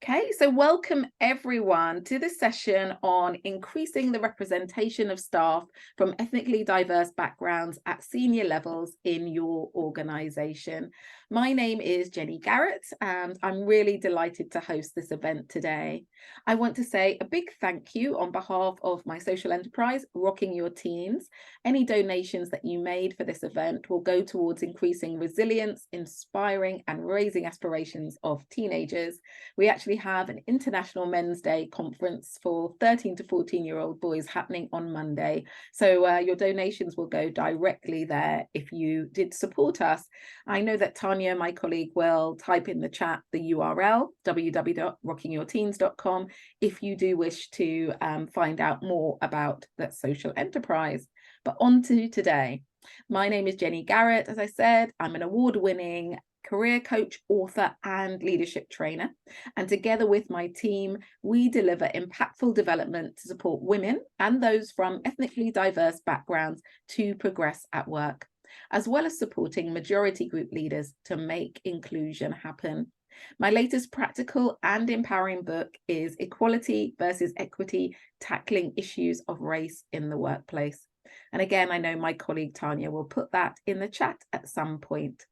Okay, so welcome everyone to this session on increasing the representation of staff from ethnically diverse backgrounds at senior levels in your organisation. My name is Jenny Garrett, and I'm really delighted to host this event today. I want to say a big thank you on behalf of my social enterprise, Rocking Your Teens. Any donations that you made for this event will go towards increasing resilience, inspiring and raising aspirations of teenagers. We actually have an International Men's Day conference for 13 to 14-year-old boys happening on Monday. So your donations will go directly there if you did support us. I know that Tanya, my colleague, will type in the chat the URL, www.rockingyourteens.com, if you do wish to find out more about that social enterprise. But on to today. My name is Jenny Garrett. As I said, I'm an award-winning career coach, author, and leadership trainer. And together with my team, we deliver impactful development to support women and those from ethnically diverse backgrounds to progress at work, as well as supporting majority group leaders to make inclusion happen. My latest practical and empowering book is Equality versus Equity, Tackling Issues of Race in the Workplace. And again, I know my colleague Tanya will put that in the chat at some point.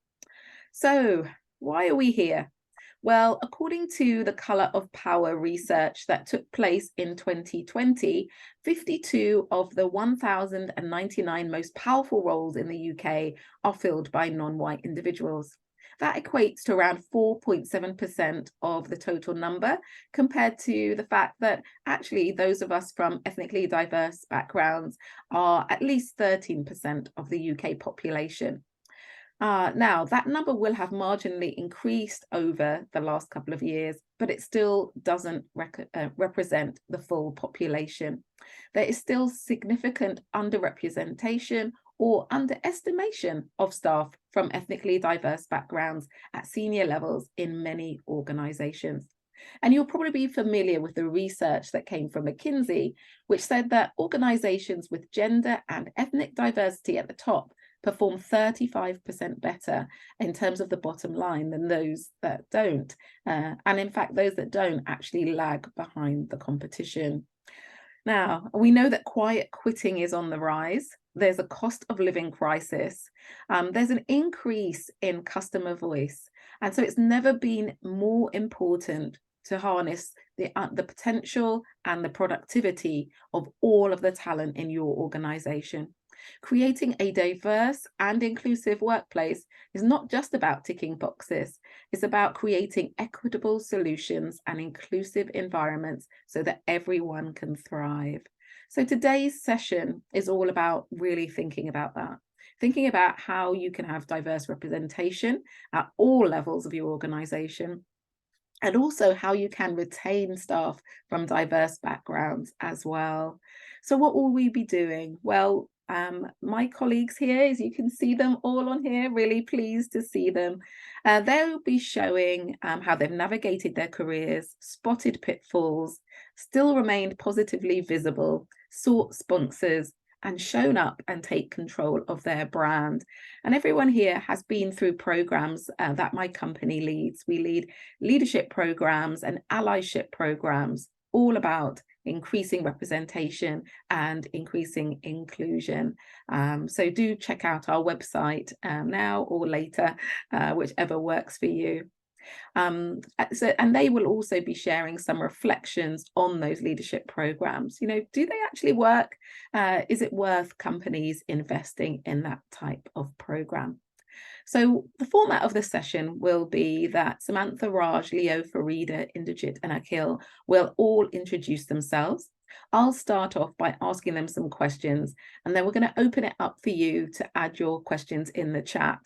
So why are we here? Well, according to the Colour of Power research that took place in 2020, 52 of the 1,099 most powerful roles in the UK are filled by non-white individuals. That equates to around 4.7% of the total number, compared to the fact that actually those of us from ethnically diverse backgrounds are at least 13% of the UK population. Now, that number will have marginally increased over the last couple of years, but it still doesn't represent the full population. There is still significant underrepresentation or underestimation of staff from ethnically diverse backgrounds at senior levels in many organisations. And you'll probably be familiar with the research that came from McKinsey, which said that organisations with gender and ethnic diversity at the top perform 35% better in terms of the bottom line than those that don't. And in fact, those that don't actually lag behind the competition. Now, we know that quiet quitting is on the rise. There's a cost of living crisis. There's an increase in customer voice. And so it's never been more important to harness the potential and the productivity of all of the talent in your organization. Creating a diverse and inclusive workplace is not just about ticking boxes. It's about creating equitable solutions and inclusive environments so that everyone can thrive. So today's session is all about really thinking about that. Thinking about how you can have diverse representation at all levels of your organization, and also how you can retain staff from diverse backgrounds as well. So what will we be doing? Well, my colleagues here, as you can see them all on here, really pleased to see them. They'll be showing how they've navigated their careers, spotted pitfalls, still remained positively visible, sought sponsors, and shown up and take control of their brand. And everyone here has been through programs that my company leads. We lead leadership programs and allyship programs, all about increasing representation and increasing inclusion. So do check out our website now or later, whichever works for you. And they will also be sharing some reflections on those leadership programs. You know, do they actually work? Is it worth companies investing in that type of program? So the format of the session will be that Samantha, Raj, Leo, Farida, Indrajit, and Akhil will all introduce themselves. I'll start off by asking them some questions, and then we're going to open it up for you to add your questions in the chat.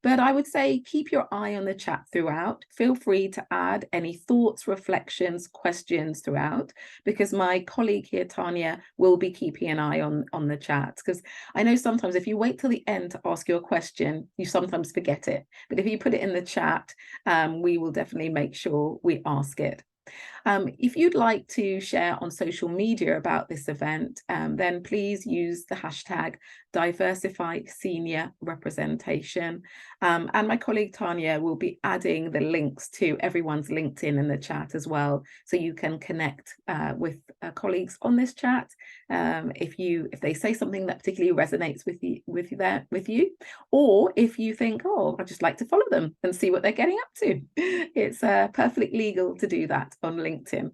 But I would say keep your eye on the chat throughout. Feel free to add any thoughts, reflections, questions throughout, because my colleague here, Tanya, will be keeping an eye on the chat. Because I know sometimes if you wait till the end to ask your question, you sometimes forget it. But if you put it in the chat, we will definitely make sure we ask it. If you'd like to share on social media about this event, then please use the hashtag Diversify Senior Representation. And my colleague Tanya will be adding the links to everyone's LinkedIn in the chat as well, so you can connect with colleagues on this chat. If they say something that particularly resonates with you, or if you think, oh, I'd just like to follow them and see what they're getting up to, it's perfectly legal to do that on LinkedIn.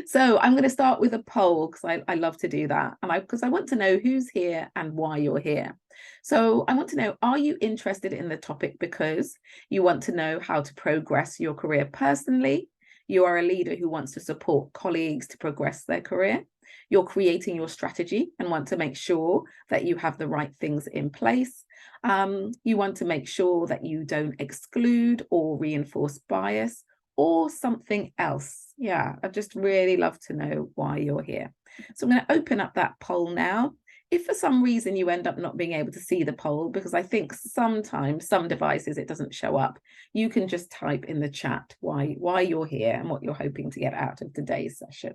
So I'm going to start with a poll, because I love to do that, and because I want to know who's here and why you're here. So I want to know, are you interested in the topic because you want to know how to progress your career personally? You are a leader who wants to support colleagues to progress their career. You're creating your strategy and want to make sure that you have the right things in place. You want to make sure that you don't exclude or reinforce bias, or something else. Yeah, I'd just really love to know why you're here. So I'm going to open up that poll now. If for some reason you end up not being able to see the poll, because I think sometimes some devices it doesn't show up, you can just type in the chat why you're here and what you're hoping to get out of today's session.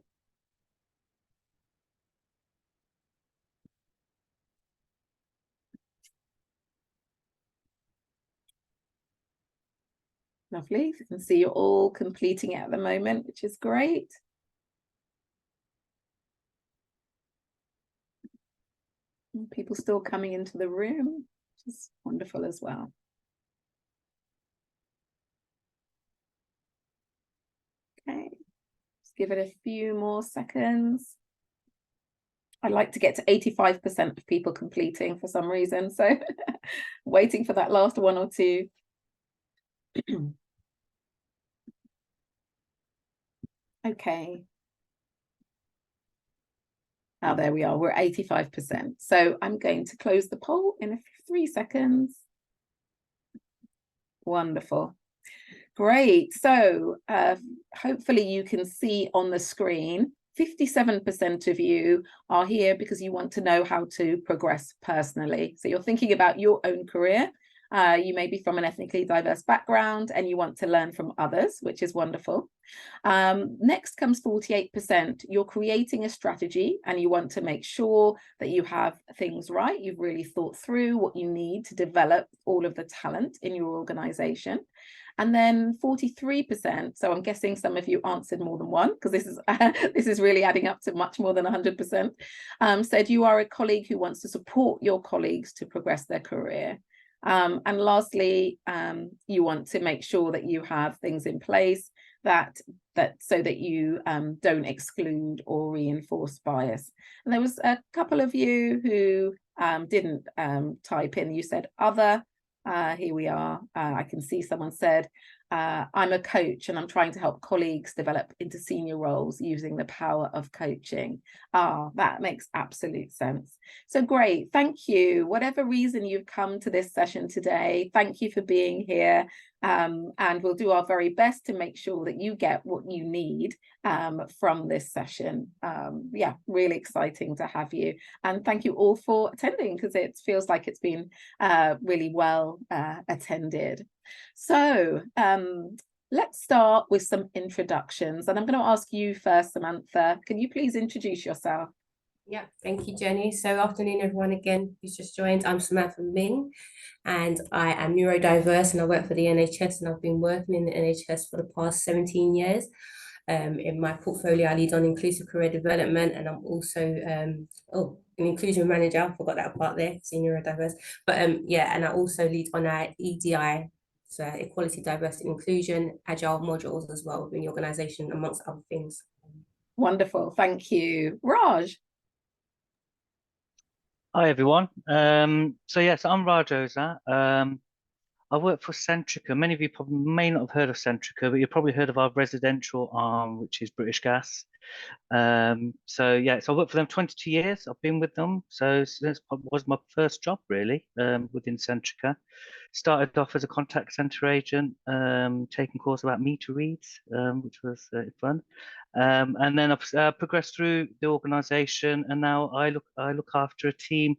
Lovely. You can see you're all completing it at the moment, which is great. And people still coming into the room, which is wonderful as well. Okay, just give it a few more seconds. I'd like to get to 85% of people completing for some reason, so waiting for that last one or two. Okay. Now there we are, we're 85%. So I'm going to close the poll in 3 seconds. Wonderful. Great. So hopefully you can see on the screen, 57% of you are here because you want to know how to progress personally. So you're thinking about your own career. You may be from an ethnically diverse background and you want to learn from others, which is wonderful. Next comes 48%. You're creating a strategy and you want to make sure that you have things right. You've really thought through what you need to develop all of the talent in your organization. And then 43%, so I'm guessing some of you answered more than one, because this is really adding up to much more than 100%, said you are a colleague who wants to support your colleagues to progress their career. And lastly, you want to make sure that you have things in place so that you don't exclude or reinforce bias. And there was a couple of you who didn't type in. You said other. Here we are. I can see someone said, I'm a coach and I'm trying to help colleagues develop into senior roles using the power of coaching. That makes absolute sense. So great. Thank you. Whatever reason you've come to this session today, thank you for being here. And we'll do our very best to make sure that you get what you need from this session. Yeah, really exciting to have you. And thank you all for attending, because it feels like it's been really well attended. So let's start with some introductions. And I'm going to ask you first, Samantha. Can you please introduce yourself? Yeah, thank you, Jenny. So afternoon, everyone, again, who's just joined. I'm Samantha Ming, and I am neurodiverse, and I work for the NHS, and I've been working in the NHS for the past 17 years. In my portfolio, I lead on inclusive career development, and I'm also an inclusion manager. I forgot that part there, senior neurodiverse. But yeah, and I also lead on our EDI, so equality, diversity, and inclusion, agile modules as well within the organisation, amongst other things. Wonderful, thank you. Raj. Hi everyone. So yes, I'm Raj Oza. I work for Centrica. Many of you probably may not have heard of Centrica, but you've probably heard of our residential arm, which is British Gas. So I worked for them 22 years. I've been with them. So this was my first job really within Centrica. Started off as a contact center agent, taking course about meter reads, which was fun. And then I've progressed through the organisation, and now I look after a team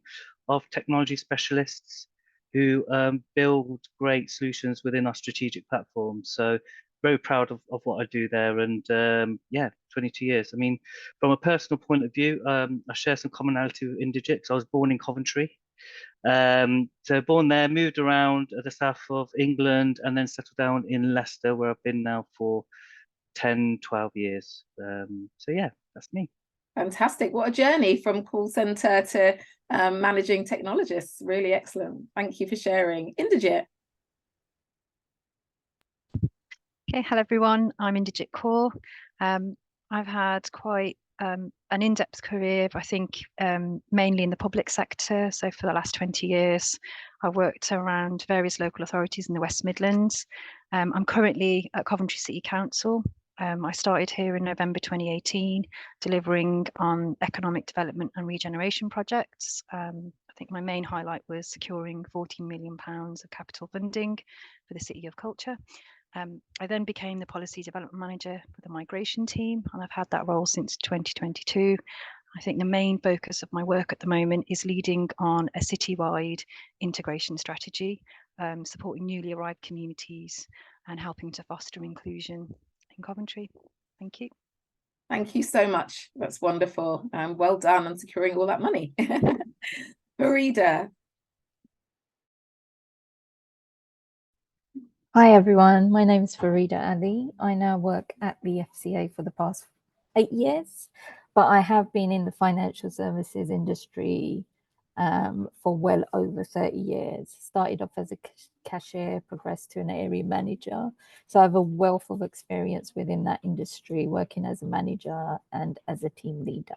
of technology specialists who build great solutions within our strategic platforms. So very proud of what I do there. And yeah, 22 years. I mean, from a personal point of view, I share some commonality with Indigit because I was born in Coventry. So born there, moved around the south of England, and then settled down in Leicester, where I've been now for 10, 12 years. So yeah, that's me. Fantastic. What a journey from call center to managing technologists. Really excellent. Thank you for sharing. Indigit. Okay, hello everyone. I'm Indigit Kaur. I've had quite an in-depth career, I think mainly in the public sector. So for the last 20 years, I've worked around various local authorities in the West Midlands. I'm currently at Coventry City Council. I started here in November 2018, delivering on economic development and regeneration projects. I think my main highlight was securing £14 million of capital funding for the City of Culture. I then became the Policy Development Manager for the migration team, and I've had that role since 2022. I think the main focus of my work at the moment is leading on a citywide integration strategy, supporting newly arrived communities and helping to foster inclusion in Coventry. Thank you. Thank you so much. That's wonderful. Well done on securing all that money. Farida. Hi everyone, my name is Farida Ali. I now work at the FCA for the past 8 years, but I have been in the financial services industry for well over 30 years. Started off as a cashier, progressed to an area manager. So I have a wealth of experience within that industry, working as a manager and as a team leader.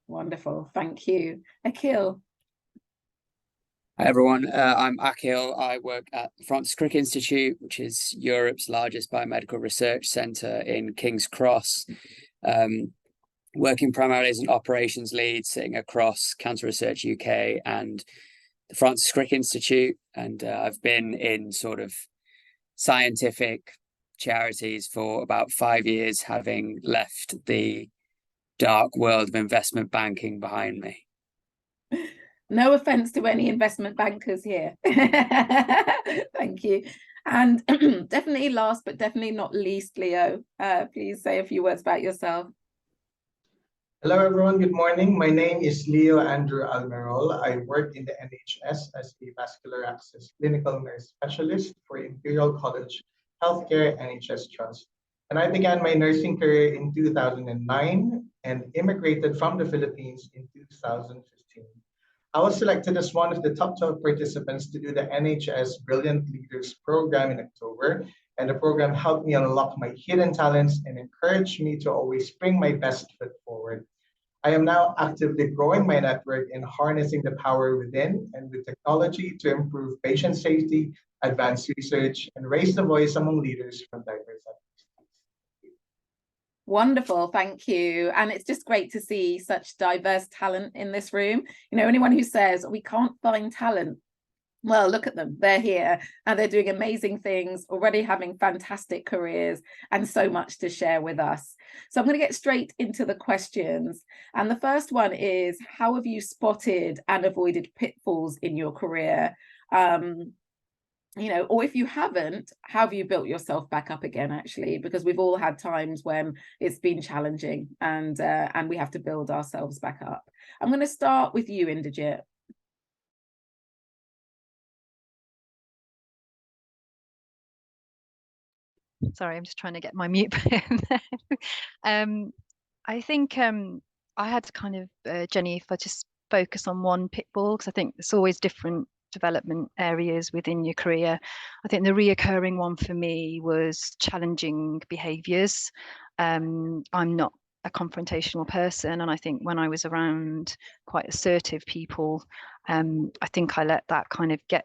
Wonderful, thank you. Akhil. Hi everyone, I'm Akhil. I work at the Francis Crick Institute, which is Europe's largest biomedical research centre in King's Cross. Working primarily as an operations lead, sitting across Cancer Research UK and the Francis Crick Institute. And I've been in sort of scientific charities for about 5 years, having left the dark world of investment banking behind me. No offense to any investment bankers here. Thank you. And definitely last, but definitely not least, Leo, please say a few words about yourself. Hello, everyone. Good morning. My name is Leo Andrew Almerol. I work in the NHS as a vascular access clinical nurse specialist for Imperial College Healthcare NHS Trust. And I began my nursing career in 2009 and immigrated from the Philippines in 2015. I was selected as one of the top 12 participants to do the NHS Brilliant Leaders program in October, and the program helped me unlock my hidden talents and encouraged me to always bring my best foot forward. I am now actively growing my network and harnessing the power within and with technology to improve patient safety, advance research, and raise the voice among leaders from diverse ethnicities. Wonderful, thank you. And it's just great to see such diverse talent in this room. You know, anyone who says we can't find talent, well, look at them, they're here and they're doing amazing things, already having fantastic careers and so much to share with us. So I'm going to get straight into the questions. And the first one is, how have you spotted and avoided pitfalls in your career? You know, or if you haven't, how have you built yourself back up again, actually? Because we've all had times when it's been challenging and we have to build ourselves back up. I'm going to start with you, Indigit. Sorry, I'm just trying to get my mute button there. I think I had to kind of, Jenny, if I just focus on one pitfall, because I think there's always different development areas within your career. I think the reoccurring one for me was challenging behaviours. I'm not a confrontational person, and I think when I was around quite assertive people, I think I let that kind of get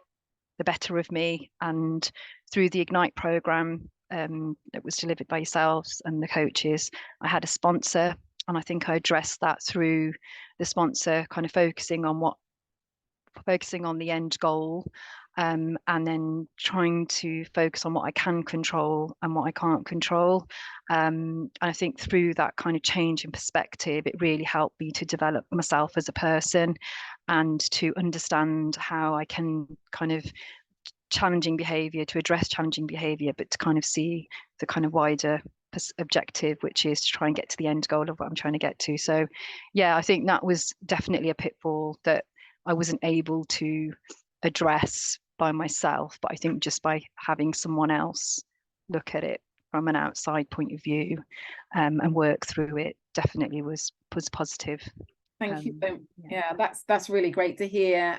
the better of me. And through the Ignite programme that was delivered by yourselves and the coaches, I had a sponsor, and I think I addressed that through the sponsor kind of focusing on the end goal, and then trying to focus on what I can control and what I can't control. And I think through that kind of change in perspective, it really helped me to develop myself as a person and to understand how I can kind of challenging behavior, to address challenging behavior, but to kind of see the kind of wider objective, which is to try and get to the end goal of what I'm trying to get to. So yeah, I think that was definitely a pitfall that I wasn't able to address by myself, but I think just by having someone else look at it from an outside point of view and work through it definitely was positive. Thank you. Yeah, that's really great to hear.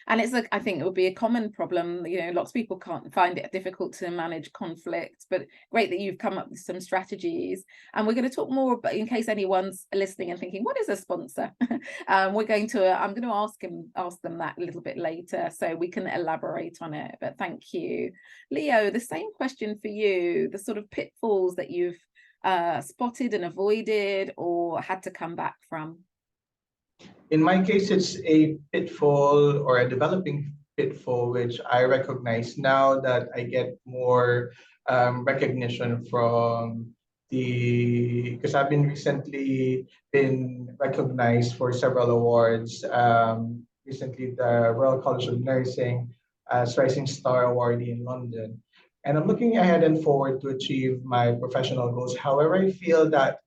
And it's I think it would be a common problem. You know, lots of people can't find it difficult to manage conflict, but great that you've come up with some strategies. And we're going to talk more about, in case anyone's listening and thinking, what is a sponsor? I'm going to ask them that a little bit later, so we can elaborate on it. But thank you. Leo, the same question for you, the sort of pitfalls that you've spotted and avoided or had to come back from. In my case, it's a pitfall or a developing pitfall, which I recognize now that I get more recognition from because I've been recently been recognized for several awards. Recently, the Royal College of Nursing as Rising Star Awardee in London. And I'm looking ahead and forward to achieve my professional goals. However, I feel that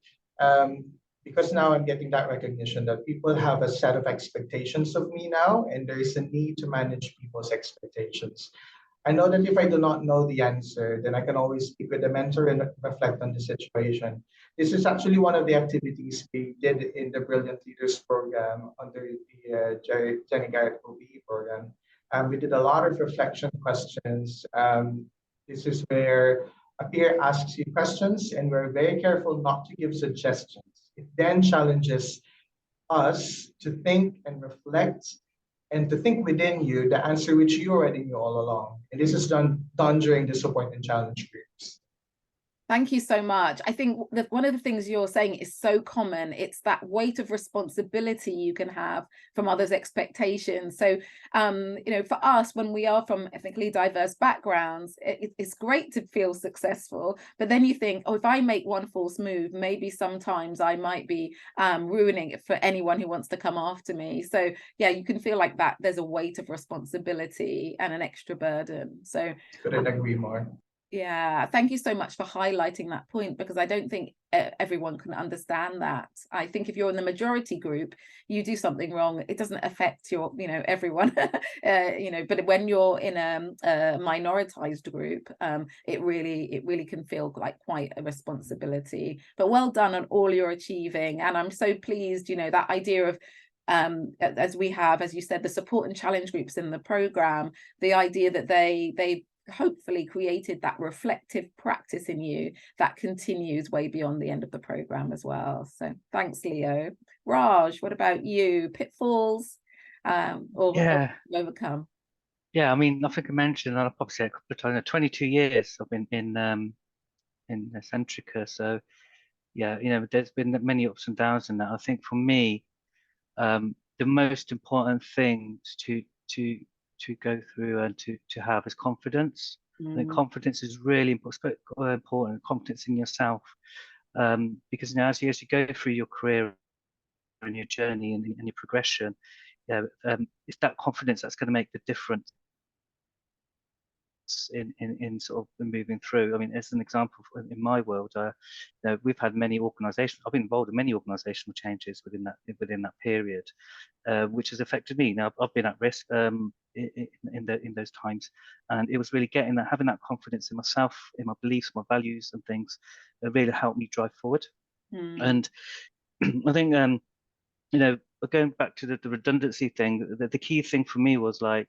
because now I'm getting that recognition that people have a set of expectations of me now, and there is a need to manage people's expectations. I know that if I do not know the answer, then I can always speak with a mentor and reflect on the situation. This is actually one of the activities we did in the Brilliant Leaders program under the Jenny Garrett OBE program. We did a lot of reflection questions. This is where a peer asks you questions, and we're very careful not to give suggestions. It then challenges us to think and reflect and to think within you the answer which you already knew all along. And this is done during the support and challenge groups. Thank you so much. I think that one of the things you're saying is so common. It's that weight of responsibility you can have from others' expectations. So, you know, for us, when we are from ethnically diverse backgrounds, it's great to feel successful. But then you think, oh, if I make one false move, maybe sometimes I might be ruining it for anyone who wants to come after me. So, yeah, you can feel like that there's a weight of responsibility and an extra burden. So, couldn't agree more. Yeah, thank you so much for highlighting that point, because I don't think everyone can understand that. I think if you're in the majority group, you do something wrong, it doesn't affect your, you know, everyone, you know, but when you're in a minoritized group, it really can feel like quite a responsibility. But well done on all you're achieving. And I'm so pleased, you know, that idea of as we have, as you said, the support and challenge groups in the program, the idea that they hopefully created that reflective practice in you that continues way beyond the end of the program as well. So thanks, Leo. Raj, what about you? Pitfalls or overcome? Yeah, I mean, I think I mentioned, and I'll probably say a couple of times, 22 years I've been in Centrica. So yeah, you know, there's been many ups and downs in that. I think for me, the most important thing to go through and to have is confidence. I think confidence is really important, confidence in yourself, because you know, as you go through your career and your journey and your progression, it's that confidence that's going to make the difference in sort of moving through. I mean, as an example, in my world, you know, we've had many organisations. I've been involved in many organisational changes within that period, which has affected me. Now, I've been at risk in those times, and it was really having that confidence in myself, in my beliefs, my values, and things that really helped me drive forward. And I think, you know, going back to the redundancy thing, the key thing for me was like,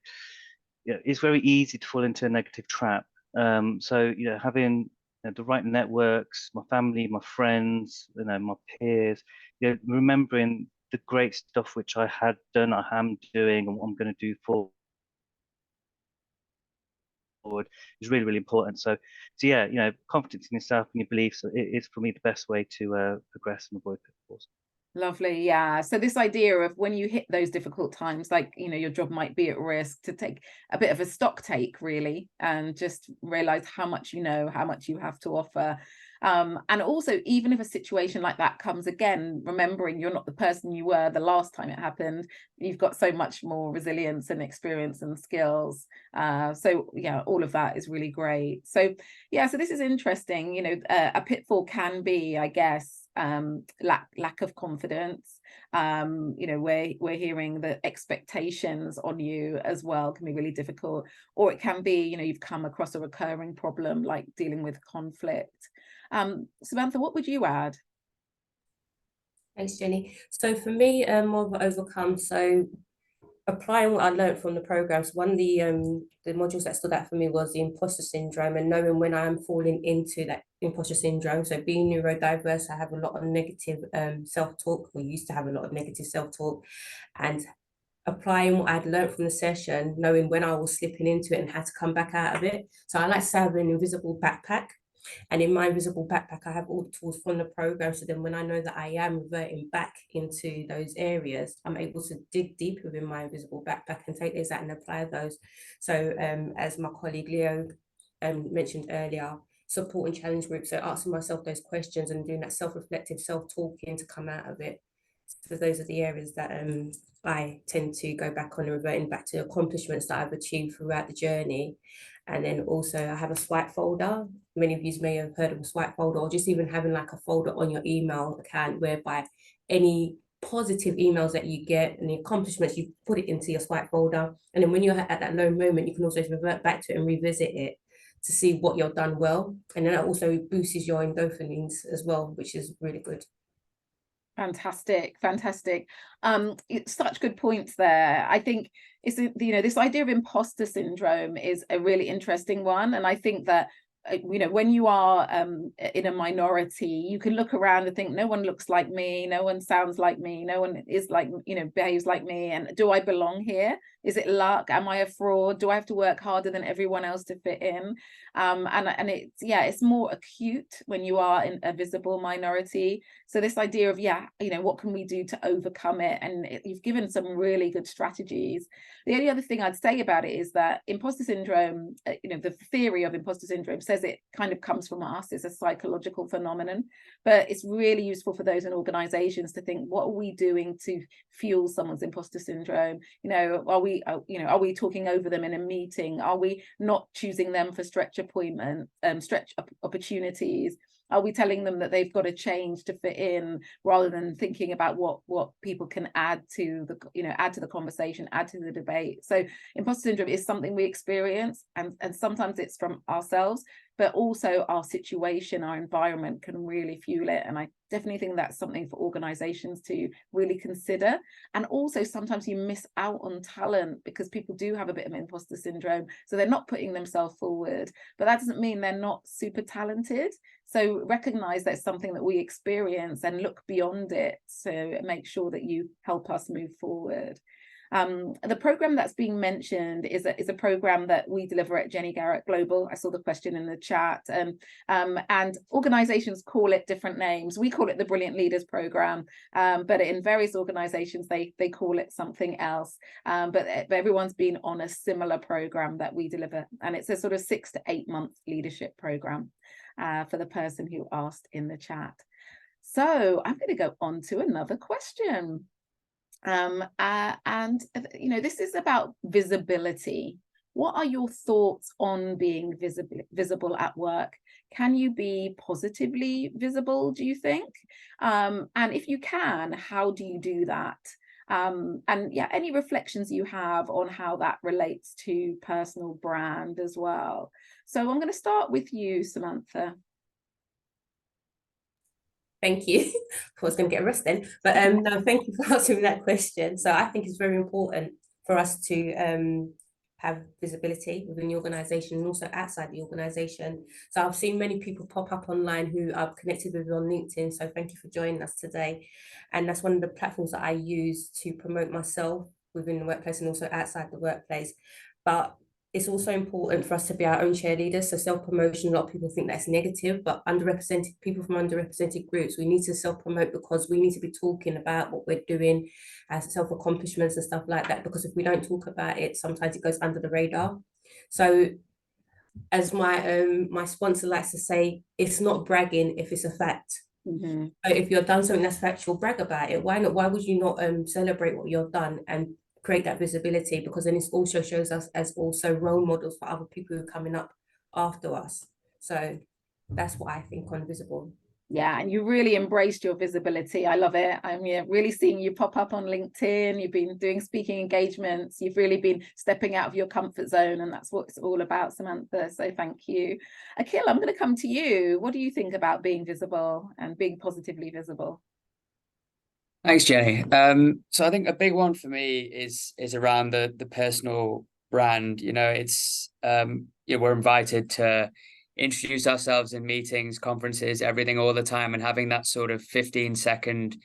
yeah, it's very easy to fall into a negative trap. So, you know, having the right networks, my family, my friends, you know, my peers, you know, remembering the great stuff which I had done, I am doing, and what I'm going to do forward is really, really important. So yeah, you know, confidence in yourself and your beliefs is for me the best way to progress and avoid pitfalls. Lovely. Yeah. So this idea of when you hit those difficult times, like, you know, your job might be at risk, to take a bit of a stock take really, and just realize how much you know, how much you have to offer. And also, even if a situation like that comes again, remembering you're not the person you were the last time it happened, you've got so much more resilience and experience and skills. So yeah, all of that is really great. So yeah, so this is interesting. You know, a pitfall can be, I guess, lack of confidence. You know, we're hearing that expectations on you as well can be really difficult, or it can be, you know, you've come across a recurring problem like dealing with conflict. Samantha, what would you add? Thanks, Jenny. So for me, more of an overcome. So applying what I learned from the programs, one of the modules that stood out for me was the imposter syndrome, and knowing when I am falling into that imposter syndrome. So being neurodiverse, I have a lot of negative self-talk. We used to have a lot of negative self-talk, and applying what I'd learned from the session, knowing when I was slipping into it and had to come back out of it. So I like to have an invisible backpack. And in my invisible backpack, I have all the tools from the program. So then when I know that I am reverting back into those areas, I'm able to dig deep within my invisible backpack and take those out and apply those. So as my colleague Leo mentioned earlier, support and challenge groups. So asking myself those questions and doing that self-reflective, self-talking to come out of it. So those are the areas that I tend to go back on and reverting back to accomplishments that I've achieved throughout the journey. And then also I have a swipe folder. Many of you may have heard of a swipe folder, or just even having like a folder on your email account whereby any positive emails that you get and the accomplishments, you put it into your swipe folder. And then when you're at that low moment, you can also revert back to it and revisit it to see what you've done well. And then that also boosts your endorphins as well, which is really good. Fantastic. It's such good points there. I think it's, you know, this idea of imposter syndrome is a really interesting one, and I think that you know, when you are in a minority, you can look around and think, no one looks like me, no one sounds like me, no one is like, you know, behaves like me, and do I belong here? Is it luck? Am I a fraud? Do I have to work harder than everyone else to fit in? And it's, yeah, it's more acute when you are in a visible minority. So this idea of, yeah, you know, what can we do to overcome it? And you've given some really good strategies. The only other thing I'd say about it is that imposter syndrome, you know, the theory of imposter syndrome says it kind of comes from us. It's a psychological phenomenon, but it's really useful for those in organizations to think, what are we doing to fuel someone's imposter syndrome? You know, are we talking over them in a meeting? Are we not choosing them for stretch opportunities? Are we telling them that they've got to change to fit in, rather than thinking about what people can add to the, you know, add to the conversation, add to the debate? So imposter syndrome is something we experience, and sometimes it's from ourselves, but also our situation, our environment can really fuel it. And I definitely think that's something for organizations to really consider. And also sometimes you miss out on talent because people do have a bit of imposter syndrome, so they're not putting themselves forward, but that doesn't mean they're not super talented. So recognize that's something that we experience and look beyond it, so make sure that you help us move forward. The program that's being mentioned is a program that we deliver at Jenny Garrett Global. I saw the question in the chat, and organizations call it different names. We call it the Brilliant Leaders Program, but in various organizations they call it something else. But everyone's been on a similar program that we deliver, and it's a sort of 6 to 8 month leadership program for the person who asked in the chat. So I'm going to go on to another question. And you know, this is about visibility. What are your thoughts on being visible at work? Can you be positively visible, do you think? And if you can, how do you do that? And yeah, any reflections you have on how that relates to personal brand as well. So I'm going to start with you, Samantha. Thank you. I was going to get arrested, but no, thank you for answering that question. So I think it's very important for us to have visibility within the organization and also outside the organization. So I've seen many people pop up online who I've connected with on LinkedIn. So thank you for joining us today. And that's one of the platforms that I use to promote myself within the workplace and also outside the workplace. But it's also important for us to be our own cheerleaders. So self-promotion, a lot of people think that's negative, but underrepresented people from underrepresented groups, we need to self-promote because we need to be talking about what we're doing as self-accomplishments and stuff like that. Because if we don't talk about it, sometimes it goes under the radar. So as my sponsor likes to say, it's not bragging if it's a fact. Mm-hmm. So if you've done something that's factual, brag about it. Why not? Why would you not celebrate what you've done and create that visibility? Because then it also shows us as also role models for other people who are coming up after us. So that's what I think on Visible. Yeah, and you really embraced your visibility. I love it. I'm really seeing you pop up on LinkedIn. You've been doing speaking engagements. You've really been stepping out of your comfort zone, and that's what it's all about, Samantha. So thank you. Akhil, I'm going to come to you. What do you think about being visible and being positively visible? Thanks, Jenny. So I think a big one for me is around the personal brand. You know, it's we're invited to introduce ourselves in meetings, conferences, everything all the time, and having that sort of 15-second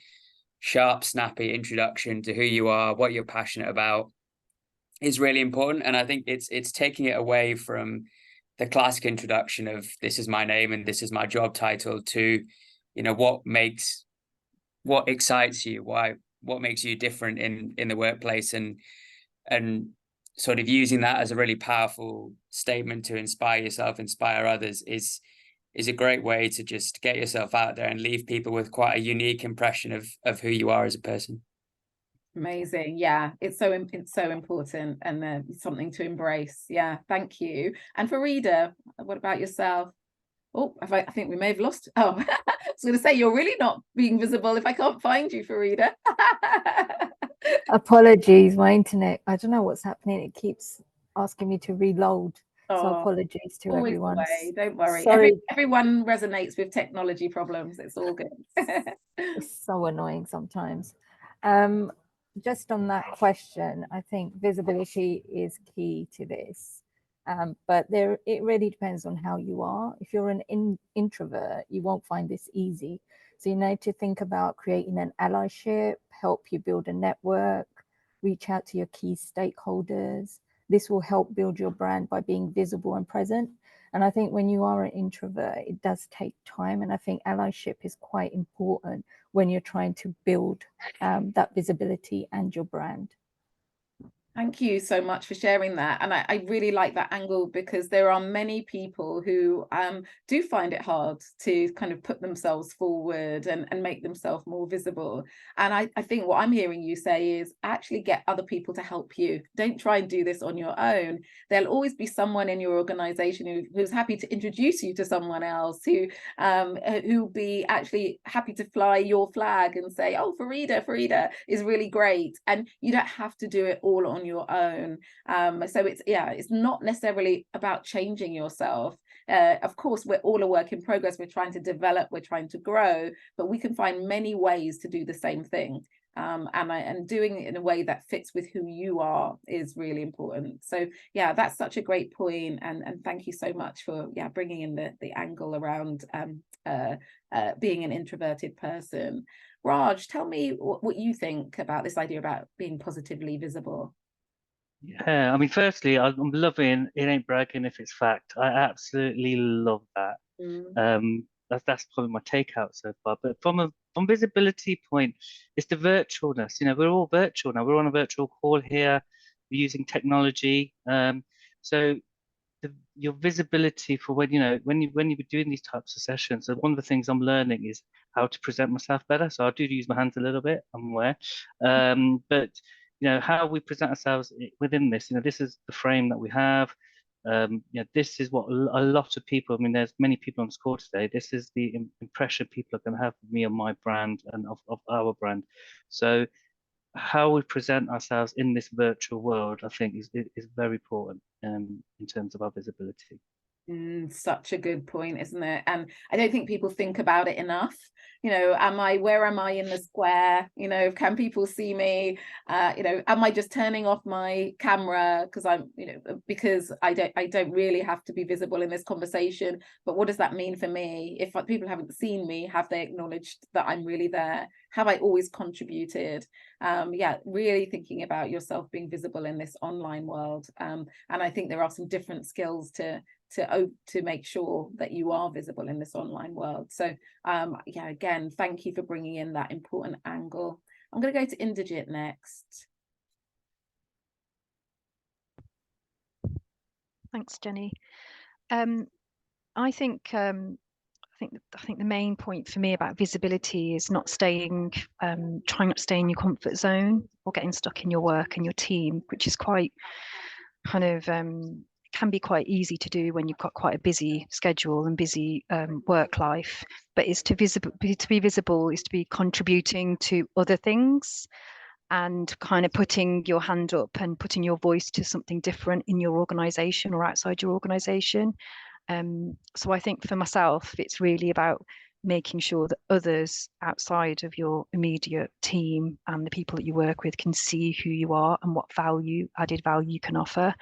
sharp, snappy introduction to who you are, what you're passionate about is really important. And I think it's taking it away from the classic introduction of this is my name and this is my job title to, you know, what excites you, what makes you different in the workplace, and sort of using that as a really powerful statement to inspire yourself, inspire others is a great way to just get yourself out there and leave people with quite a unique impression of who you are as a person. Amazing. Yeah, it's so important, and something to embrace. Yeah, thank you. And Farida, what about yourself? Oh, I think we may have lost. Oh, I was going to say, you're really not being visible if I can't find you, Farida. Apologies, my internet, I don't know what's happening. It keeps asking me to reload. So apologies to always everyone. the way. Don't worry. Sorry. Everyone resonates with technology problems. It's all good. It's so annoying sometimes. Just on that question, I think visibility is key to this. But it really depends on how you are. If you're an introvert, you won't find this easy. So you need to think about creating an allyship, help you build a network, reach out to your key stakeholders. This will help build your brand by being visible and present. And I think when you are an introvert, it does take time. And I think allyship is quite important when you're trying to build that visibility and your brand. Thank you so much for sharing that. And I really like that angle, because there are many people who do find it hard to kind of put themselves forward and make themselves more visible. And I think what I'm hearing you say is actually get other people to help you. Don't try and do this on your own. There'll always be someone in your organization who's happy to introduce you to someone else, who'll be actually happy to fly your flag and say, oh, Farida is really great. And you don't have to do it all on your own. So it's not necessarily about changing yourself. Of course, we're all a work in progress. We're trying to develop, we're trying to grow, but we can find many ways to do the same thing. And doing it in a way that fits with who you are is really important. So yeah, that's such a great point, and thank you so much for bringing in the angle around being an introverted person. Raj, tell me what you think about this idea about being positively visible. Yeah, I mean, firstly, I'm loving it ain't bragging if it's fact. I absolutely love that. That's probably my takeout so far. But from visibility point, it's the virtualness. You know, we're all virtual now. We're on a virtual call here. We're using technology. So your visibility for when you're doing these types of sessions. So one of the things I'm learning is how to present myself better. So I do use my hands a little bit. I'm aware, but how we present ourselves within this. This is the frame that we have. This is what a lot of people. I mean, there's many people on this call today. This is the impression people are going to have of me and my brand and of our brand. So how we present ourselves in this virtual world, I think, is very important in terms of our visibility. Such a good point, isn't it? And I don't think people think about it enough. Where am I in the square? Can people see me? Am I just turning off my camera because I don't really have to be visible in this conversation? But what does that mean for me? If people haven't seen me, have they acknowledged that I'm really there? Have I always contributed? Really thinking about yourself being visible in this online world. And I think there are some different skills to make sure that you are visible in this online world. So again, thank you for bringing in that important angle. I'm going to go to Indrajit next. Thanks, Jenny. I think I think the main point for me about visibility is not staying, trying not to stay in your comfort zone or getting stuck in your work and your team, which is quite kind of can be quite easy to do when you've got quite a busy schedule and busy work life. But it's to be visible is to be contributing to other things and kind of putting your hand up and putting your voice to something different in your organization or outside your organization. So I think for myself, it's really about making sure that others outside of your immediate team and the people that you work with can see who you are and what added value you can offer.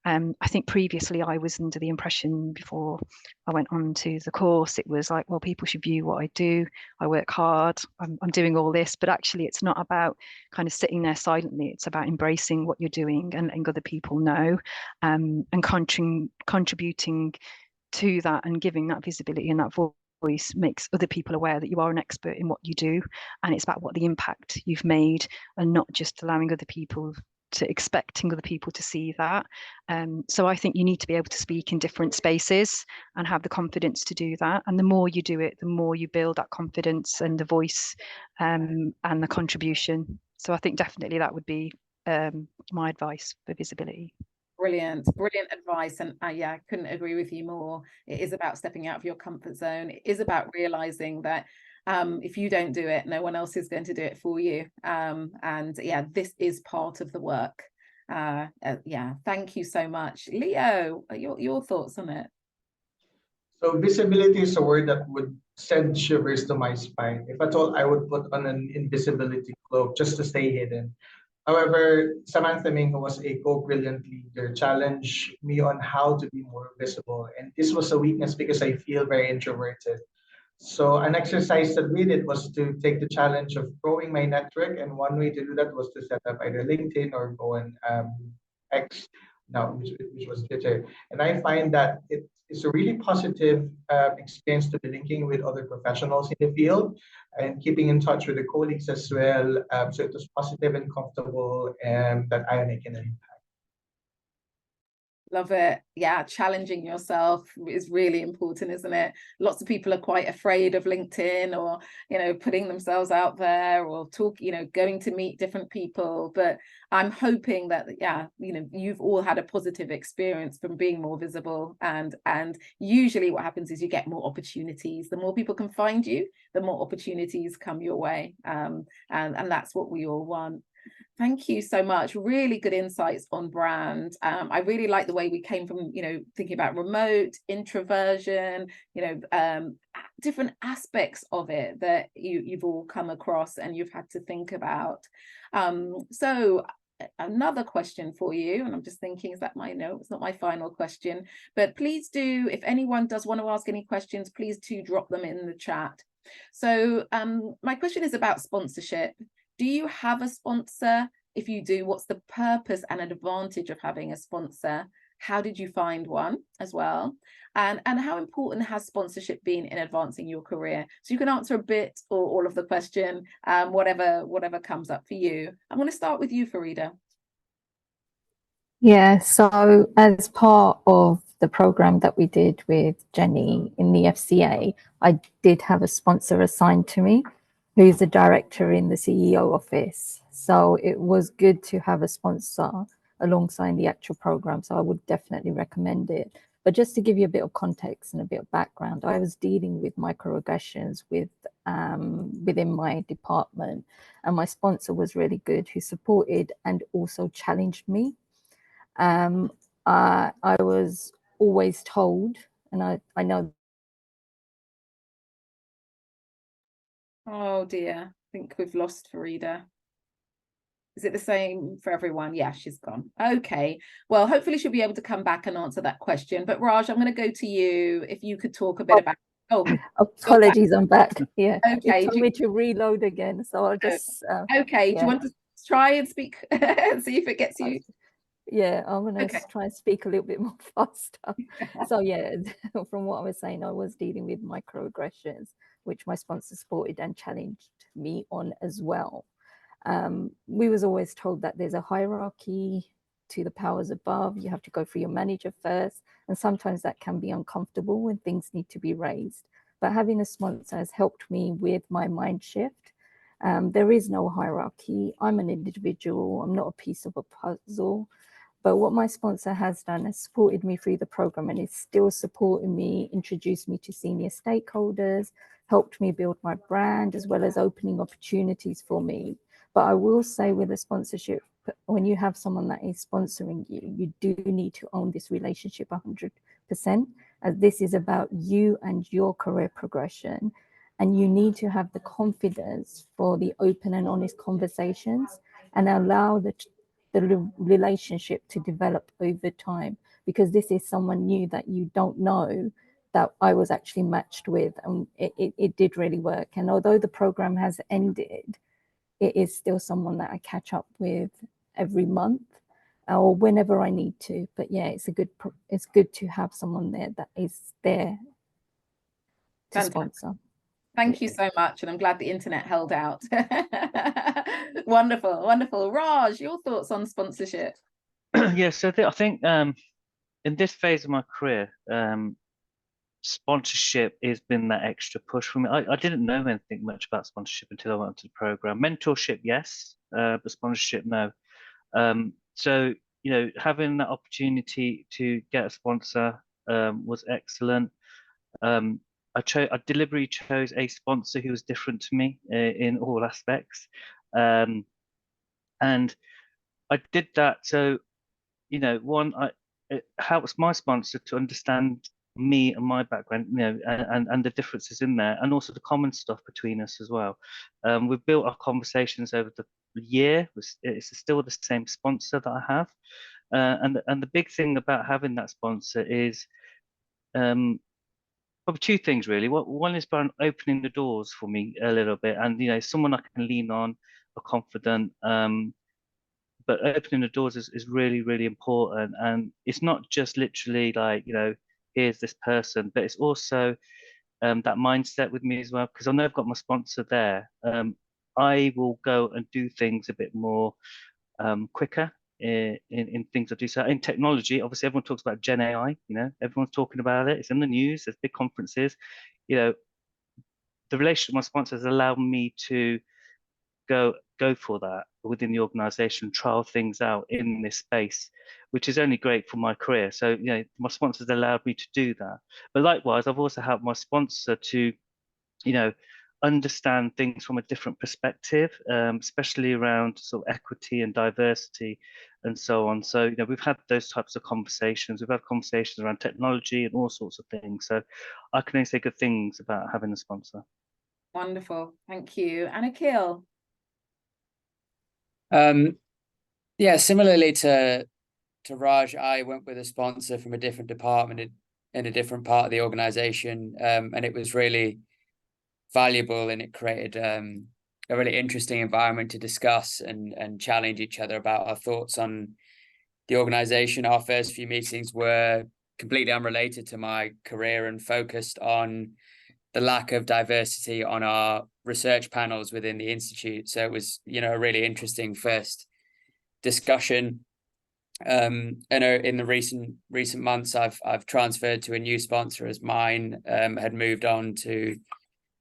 I think previously I was under the impression before I went on to the course, it was like, well, people should view what I do. I work hard, I'm doing all this, but actually it's not about kind of sitting there silently. It's about embracing what you're doing and letting other people know, and contributing to that and giving that visibility and that voice makes other people aware that you are an expert in what you do. And it's about what the impact you've made and not just expecting other people to see that. So I think you need to be able to speak in different spaces and have the confidence to do that. And the more you do it, the more you build that confidence and the voice and the contribution. So I think definitely that would be my advice for visibility. Brilliant advice. And yeah, I couldn't agree with you more. It is about stepping out of your comfort zone. It is about realizing that if you don't do it, no one else is going to do it for you. And yeah, this is part of the work. Yeah, thank you so much. Leo, your thoughts on it? So visibility is a word that would send shivers to my spine. If at all, I would put on an invisibility cloak just to stay hidden. However, Samantha Ming, who was a co-brilliant leader, challenged me on how to be more visible. And this was a weakness because I feel very introverted. So an exercise that we did was to take the challenge of growing my network. And one way to do that was to set up either LinkedIn or go on X now, which was Twitter. And I find that it's a really positive experience to be linking with other professionals in the field and keeping in touch with the colleagues as well. So it was positive and comfortable, and that I make an impact. Love it. Yeah, challenging yourself is really important, isn't it? Lots of people are quite afraid of LinkedIn or, putting themselves out there or going to meet different people. But I'm hoping that, yeah, you've all had a positive experience from being more visible. And usually what happens is you get more opportunities. The more people can find you, the more opportunities come your way. And that's what we all want. Thank you so much. Really good insights on brand. I really like the way we came from, thinking about remote, introversion, different aspects of it that you've all come across and you've had to think about. So another question for you, and I'm just thinking, is that it's not my final question, but please do, if anyone does want to ask any questions, please do drop them in the chat. So my question is about sponsorship. Do you have a sponsor? If you do, what's the purpose and advantage of having a sponsor? How did you find one as well? And how important has sponsorship been in advancing your career? So you can answer a bit or all of the question, whatever comes up for you. I'm going to start with you, Farida. Yeah, so as part of the program that we did with Jenny in the FCA, I did have a sponsor assigned to me, who's the director in the CEO office. So it was good to have a sponsor alongside the actual program. So I would definitely recommend it. But just to give you a bit of context and a bit of background, I was dealing with microaggressions within my department, and my sponsor was really good, who supported and also challenged me. I was always told, and I know. Oh dear, I think we've lost Farida. Is it the same for everyone? Yeah, she's gone. Okay, well, hopefully she'll be able to come back and answer that question. But Raj, I'm going to go to you. If you could talk a bit about. Oh, apologies, I'm back. Yeah. Okay. It told me to reload again, so I'll just. Okay. Yeah. Do you want to try and speak and see if it gets you? Yeah, I'm going to try and speak a little bit more faster. So yeah, from what I was saying, I was dealing with microaggressions, which my sponsor supported and challenged me on as well. We was always told that there's a hierarchy to the powers above. You have to go through your manager first. And sometimes that can be uncomfortable when things need to be raised. But having a sponsor has helped me with my mind shift. There is no hierarchy. I'm an individual. I'm not a piece of a puzzle. But what my sponsor has done is supported me through the program and is still supporting me, introduced me to senior stakeholders, helped me build my brand, as well as opening opportunities for me. But I will say with a sponsorship, when you have someone that is sponsoring you, you do need to own this relationship 100%, as this is about you and your career progression. And you need to have the confidence for the open and honest conversations and allow the relationship to develop over time, because this is someone new that you don't know that I was actually matched with, and it did really work. And although the program has ended, it is still someone that I catch up with every month or whenever I need to. But yeah, it's good to have someone there that is there to Fantastic. sponsor. Thank you so much, and I'm glad the internet held out. Wonderful, wonderful. Raj, your thoughts on sponsorship? Yeah, so I think in this phase of my career, sponsorship has been that extra push for me. I didn't know anything much about sponsorship until I went to the program. Mentorship, yes, but sponsorship, no. So, having that opportunity to get a sponsor was excellent. I deliberately chose a sponsor who was different to me in all aspects. And I did that so, it helps my sponsor to understand me and my background, and the differences in there, and also the common stuff between us as well. We've built our conversations over the year. It's still the same sponsor that I have. And the big thing about having that sponsor is probably two things really. One is about opening the doors for me a little bit, and someone I can lean on, a confident. But opening the doors is really, really important, and it's not just literally like here's this person, but it's also that mindset with me as well. Because I know I've got my sponsor there. I will go and do things a bit more quicker in things I do. So in technology, obviously everyone talks about Gen AI, everyone's talking about it. It's in the news, there's big conferences. The relationship with my sponsors allowed me to go for that within the organization, trial things out in this space, which is only great for my career. So, my sponsors allowed me to do that. But likewise, I've also helped my sponsor to, understand things from a different perspective, especially around sort of equity and diversity and so on. So, we've had those types of conversations. We've had conversations around technology and all sorts of things. So I can only say good things about having a sponsor. Wonderful. Thank you. And Akhil? Yeah, similarly to Raj, I went with a sponsor from a different department in a different part of the organization, and it was really valuable, and it created a really interesting environment to discuss and challenge each other about our thoughts on the organization. Our first few meetings were completely unrelated to my career and focused on the lack of diversity on our research panels within the institute. So it was, a really interesting first discussion. And in the recent months, I've transferred to a new sponsor, as mine had moved on to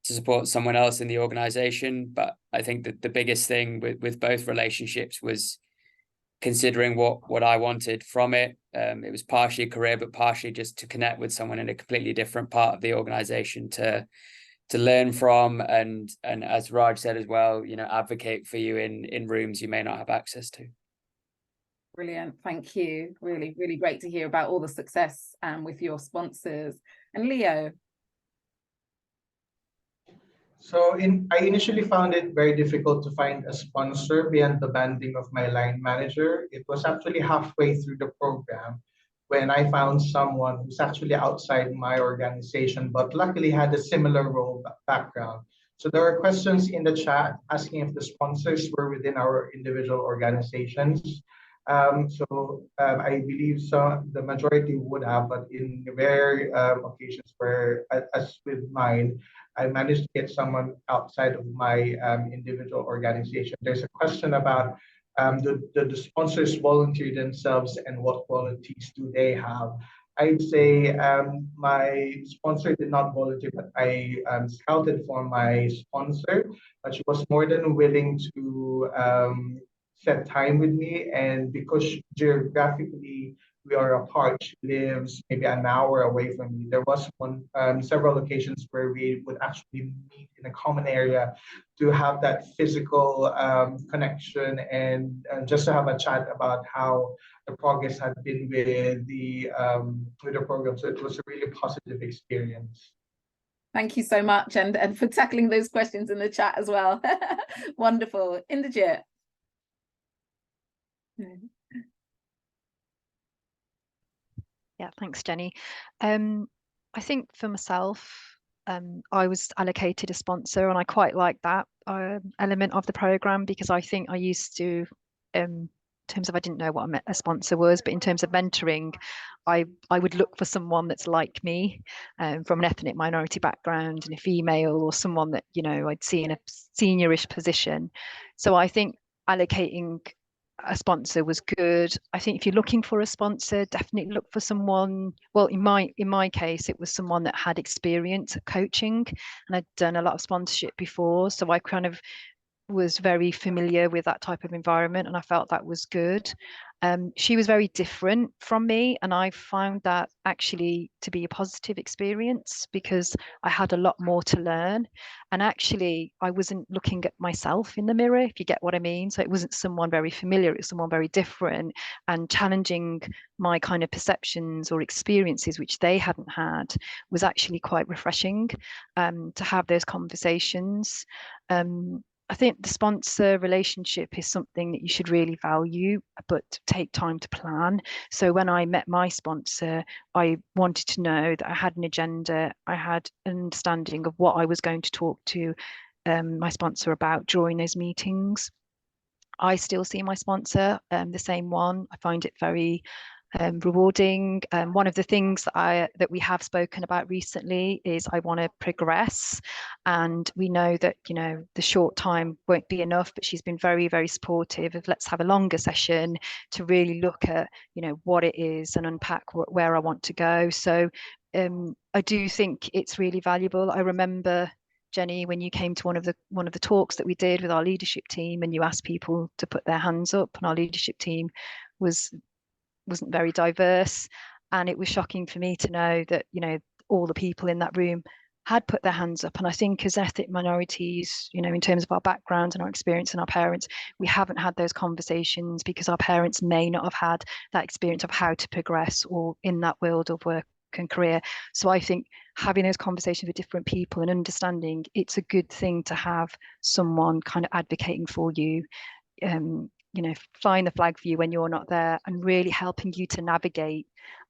support someone else in the organization. But I think that the biggest thing with both relationships was considering what I wanted from it. It was partially a career, but partially just to connect with someone in a completely different part of the organization to learn from, and as Raj said as well, advocate for you in rooms you may not have access to. Brilliant. Thank you. Really, really great to hear about all the success with your sponsors. And Leo? So I initially found it very difficult to find a sponsor beyond the banding of my line manager. It was actually halfway through the program when I found someone who's actually outside my organization, but luckily had a similar role background. So there were questions in the chat asking if the sponsors were within our individual organizations. I believe so. The majority would have, but in rare occasions where, as with mine, I managed to get someone outside of my individual organization. There's a question about the sponsors volunteer themselves and what qualities do they have. I'd say my sponsor did not volunteer, but I scouted for my sponsor, but she was more than willing to set time with me. And because geographically we are apart, she lives maybe an hour away from me. There was several occasions where we would actually meet in a common area to have that physical connection and just to have a chat about how the progress had been with the program. So it was a really positive experience. Thank you so much, and for tackling those questions in the chat as well. Wonderful. Indrajit. Yeah, thanks, Jenny. I think for myself, I was allocated a sponsor, and I quite like that element of the program, because I think I used to, in terms of, I didn't know what a sponsor was, but in terms of mentoring, I would look for someone that's like me, from an ethnic minority background and a female, or someone that, you know, I'd see in a seniorish position. So I think allocating a sponsor was good. I think if you're looking for a sponsor, definitely look for someone. Well, in my case, it was someone that had experience at coaching, and I'd done a lot of sponsorship before, so I kind of was very familiar with that type of environment, and I felt that was good. She was very different from me, and I found that actually to be a positive experience, because I had a lot more to learn, and actually I wasn't looking at myself in the mirror, if you get what I mean. So it wasn't someone very familiar, it was someone very different, and challenging my kind of perceptions or experiences which they hadn't had was actually quite refreshing, to have those conversations. I think the sponsor relationship is something that you should really value, but take time to plan. So when I met my sponsor, I wanted to know that I had an agenda, I had an understanding of what I was going to talk to my sponsor about during those meetings. I still see my sponsor, the same one. I find it very rewarding. One of the things that we have spoken about recently is I want to progress, and we know that, you know, the short time won't be enough, but she's been very, very supportive of let's have a longer session to really look at, you know, what it is and unpack where I want to go. So I do think it's really valuable. I remember, Jenny, when you came to one of the talks that we did with our leadership team, and you asked people to put their hands up, and our leadership team wasn't very diverse, and it was shocking for me to know that, you know, all the people in that room had put their hands up. And I think as ethnic minorities, you know, in terms of our background and our experience and our parents, we haven't had those conversations because our parents may not have had that experience of how to progress or in that world of work and career. So I think having those conversations with different people and understanding it's a good thing to have someone kind of advocating for you, you know, flying the flag for you when you're not there, and really helping you to navigate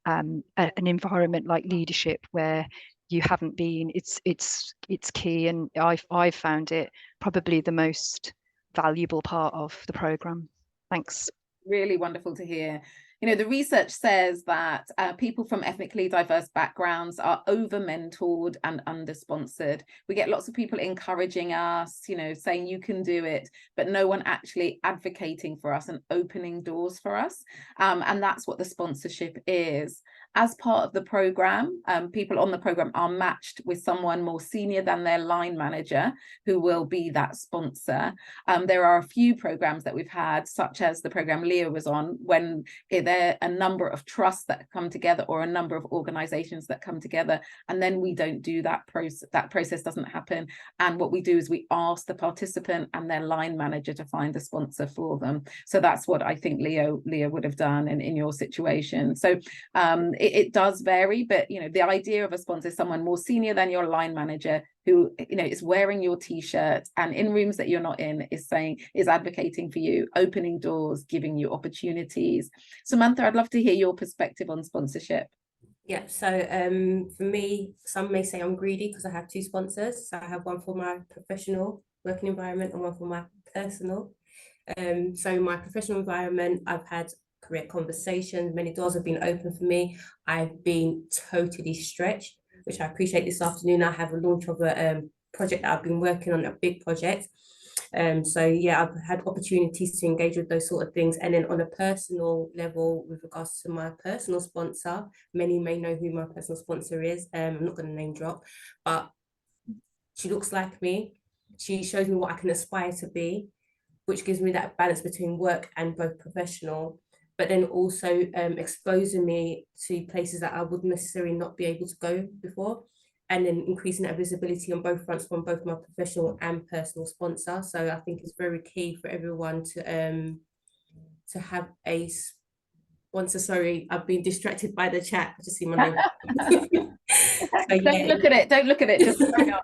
an environment like leadership where you haven't been. It's key, and I've found it probably the most valuable part of the program. Thanks. Really wonderful to hear. You know, the research says that people from ethnically diverse backgrounds are over-mentored and under-sponsored. We get lots of people encouraging us, you know, saying you can do it, but no one actually advocating for us and opening doors for us. And that's what the sponsorship is. As part of the program, people on the program are matched with someone more senior than their line manager who will be that sponsor. There are a few programs that we've had, such as the program Leah was on, when there are a number of trusts that come together or a number of organizations that come together, and then we don't do that process. That process doesn't happen. And what we do is we ask the participant and their line manager to find a sponsor for them. So that's what I think Leah would have done in your situation. So it does vary, but, you know, the idea of a sponsor is someone more senior than your line manager who, you know, is wearing your t-shirt and in rooms that you're not in is advocating for you, opening doors, giving you opportunities. Samantha, I'd love to hear your perspective on sponsorship. Yeah, so for me, some may say I'm greedy because I have two sponsors. So I have one for my professional working environment and one for my personal. So my professional environment, I've had career conversations, many doors have been open for me. I've been totally stretched, which I appreciate. This afternoon I have a launch of a project that I've been working on, a big project. So yeah, I've had opportunities to engage with those sort of things. And then on a personal level, with regards to my personal sponsor, many may know who my personal sponsor is. I'm not going to name drop, but she looks like me. She shows me what I can aspire to be, which gives me that balance between work and both professional, but then also exposing me to places that I would necessarily not be able to go before, and then increasing that visibility on both fronts from both my professional and personal sponsor. So I think it's very key for everyone to have a sponsor. Sorry, I've been distracted by the chat. I just see my name. So, Don't look at it. Don't look at it. Just carry on.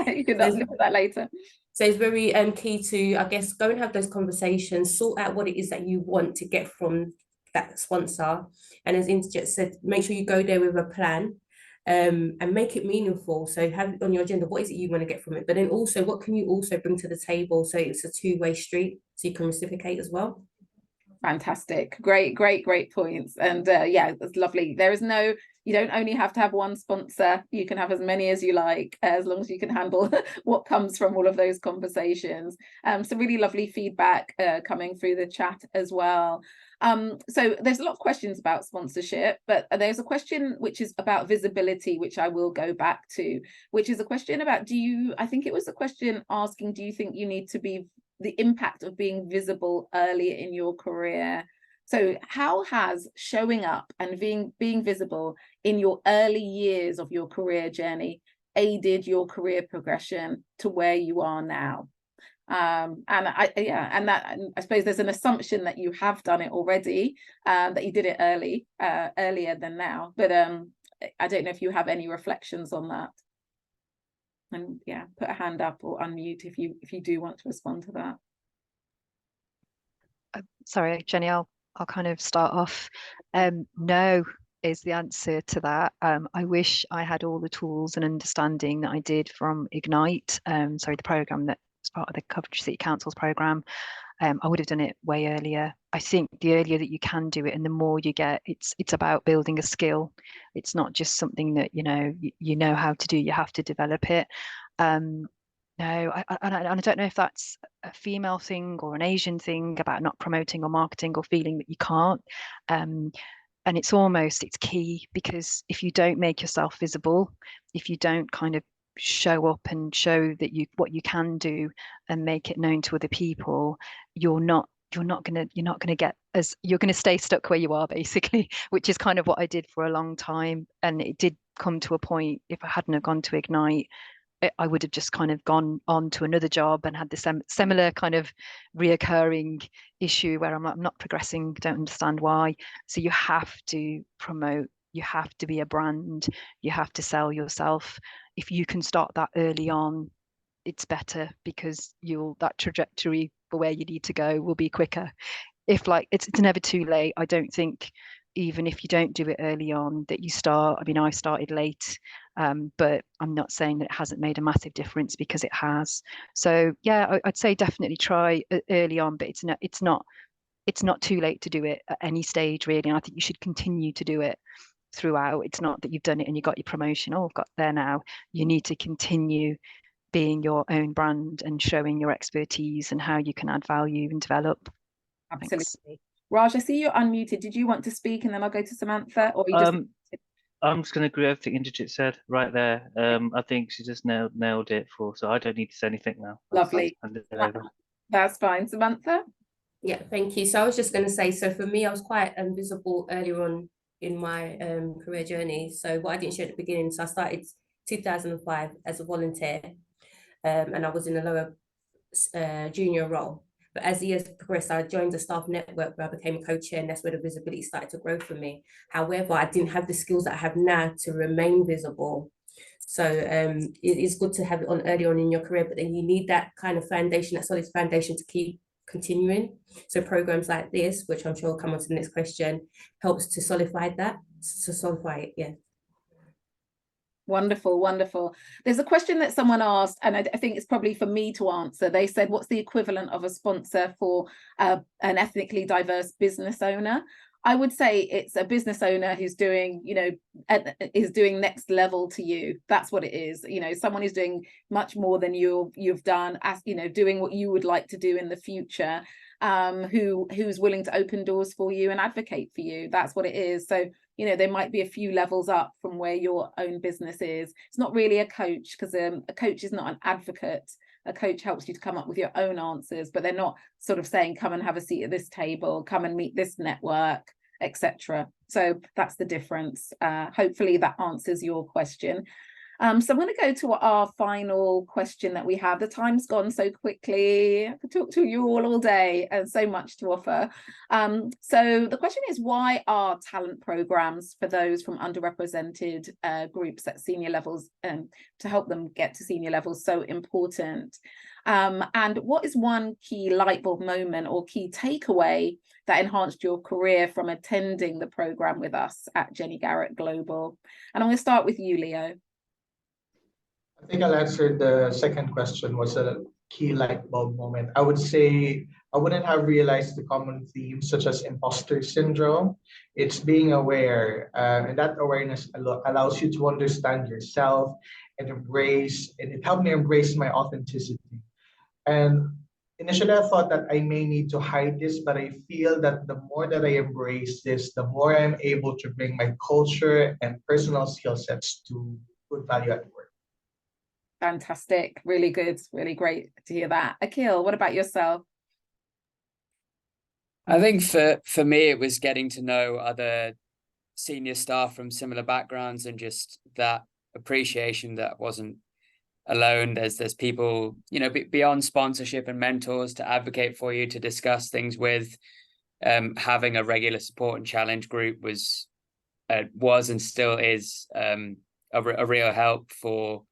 You can look at that later. So it's very key to, I guess, go and have those conversations, sort out what it is that you want to get from that sponsor. And as Interjet said, make sure you go there with a plan, and make it meaningful. So have it on your agenda, what is it you want to get from it? But then also, what can you also bring to the table? So it's a two-way street, so you can reciprocate as well. Fantastic. Great points. And yeah, it's lovely. There is no, you don't only have to have one sponsor. You can have as many as you like, as long as you can handle what comes from all of those conversations. So really lovely feedback coming through the chat as well. So there's a lot of questions about sponsorship, but there's a question which is about visibility, which I will go back to, which is a question about, I think it was a question asking, do you think you need to be the impact of being visible early in your career? So how has showing up and being visible in your early years of your career journey aided your career progression to where you are now? And I suppose there's an assumption that you have done it already, that you did it earlier than now, but I don't know if you have any reflections on that. And yeah, put a hand up or unmute if you do want to respond to that. Sorry, Jenny, I'll kind of start off. No is the answer to that. I wish I had all the tools and understanding that I did from Ignite, the program that was part of the Coventry City Council's program. I would have done it way earlier. I think the earlier that you can do it and the more you get, it's about building a skill. It's not just something that you know how to do, you have to develop it. No, I don't know if that's a female thing or an Asian thing about not promoting or marketing or feeling that you can't. And it's key, because if you don't make yourself visible, if you don't kind of show up and show that what you can do and make it known to other people, you're not going to get you're going to stay stuck where you are, basically, which is kind of what I did for a long time. And it did come to a point, if I hadn't have gone to Ignite, I would have just kind of gone on to another job and had this similar kind of reoccurring issue where I'm not progressing, don't understand why. So you have to promote, you have to be a brand, you have to sell yourself. If you can start that early on, it's better, because that trajectory for where you need to go will be quicker. If it's never too late. I don't think, even if you don't do it early on, that you start. I mean, I started late, but I'm not saying that it hasn't made a massive difference, because it has. So yeah, I'd say definitely try early on, but it's not too late to do it at any stage, really. And I think you should continue to do it throughout. It's not that you've done it and you got your promotion, I've got there now. You need to continue being your own brand and showing your expertise and how you can add value and develop. Absolutely. Thanks. Raj, I see you're unmuted. Did you want to speak, and then I'll go to Samantha, or you just? I'm just going to agree with everything Indrajit said right there. I think she just nailed it so I don't need to say anything now. Lovely. That's fine. Samantha? Yeah, thank you. So I was just going to say, so for me, I was quite visible earlier on in my career journey. So what I didn't share at the beginning, so I started 2005 as a volunteer, and I was in a lower junior role. But as the years progressed, I joined the staff network where I became a co-chair, and that's where the visibility started to grow for me. However, I didn't have the skills that I have now to remain visible. So it is good to have it on early on in your career, but then you need that kind of foundation, that solid foundation to keep continuing. So programs like this, which I'm sure will come on to the next question, helps to solidify it. Yeah. Wonderful. There's a question that someone asked, and I think it's probably for me to answer. They said, what's the equivalent of a sponsor for an ethnically diverse business owner? I would say it's a business owner who's doing, is doing next level to you. That's what it is. Someone who's doing much more than you've done, as doing what you would like to do in the future, who's willing to open doors for you and advocate for you. That's what it is. So, there might be a few levels up from where your own business is. It's not really a coach, because a coach is not an advocate. A coach helps you to come up with your own answers, but they're not sort of saying, come and have a seat at this table, come and meet this network, etc. So that's the difference. Hopefully that answers your question. So I'm going to go to our final question that we have. The time's gone so quickly. I could talk to you all day, and so much to offer. So the question is, why are talent programs for those from underrepresented groups at senior levels, to help them get to senior levels, so important? And what is one key light bulb moment or key takeaway that enhanced your career from attending the program with us at Jenny Garrett Global? And I'm going to start with you, Leo. I think I'll answer the second question. Was a key light bulb moment. I would say I wouldn't have realized the common themes such as imposter syndrome. It's being aware, and that awareness allows you to understand yourself and it helped me embrace my authenticity. And initially, I thought that I may need to hide this, but I feel that the more that I embrace this, the more I'm able to bring my culture and personal skill sets to good value at work. Fantastic. Really good. Really great to hear that. Akhil, what about yourself? I think for me, it was getting to know other senior staff from similar backgrounds and just that appreciation that wasn't alone. There's people, beyond sponsorship and mentors to advocate for you, to discuss things with. Having a regular support and challenge group was and still is a real help for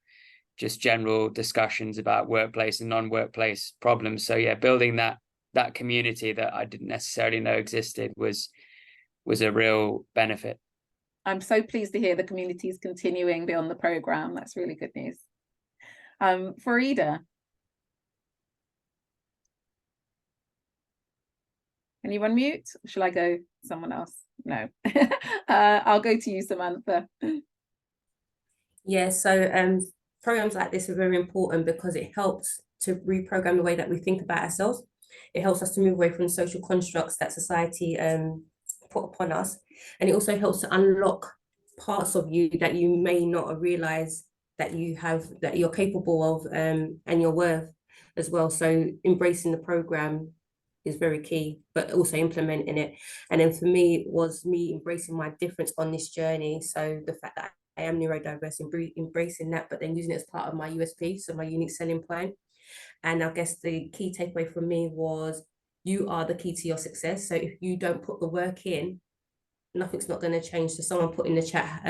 just general discussions about workplace and non-workplace problems. So yeah, building that community that I didn't necessarily know existed was a real benefit. I'm so pleased to hear the community is continuing beyond the program. That's really good news. Farida, can you unmute? Or shall I go someone else? No. I'll go to you, Samantha. Yeah, so programs like this are very important because it helps to reprogram the way that we think about ourselves. It helps us to move away from the social constructs that society put upon us. And it also helps to unlock parts of you that you may not have realized that you have, that you're capable of, and your worth as well. So embracing the program is very key, but also implementing it. And then for me, it was me embracing my difference on this journey. So the fact that I am neurodiverse, embracing that, but then using it as part of my USP, so my unique selling point. And I guess the key takeaway for me was, you are the key to your success. So if you don't put the work in, nothing's not going to change. So someone put in the chat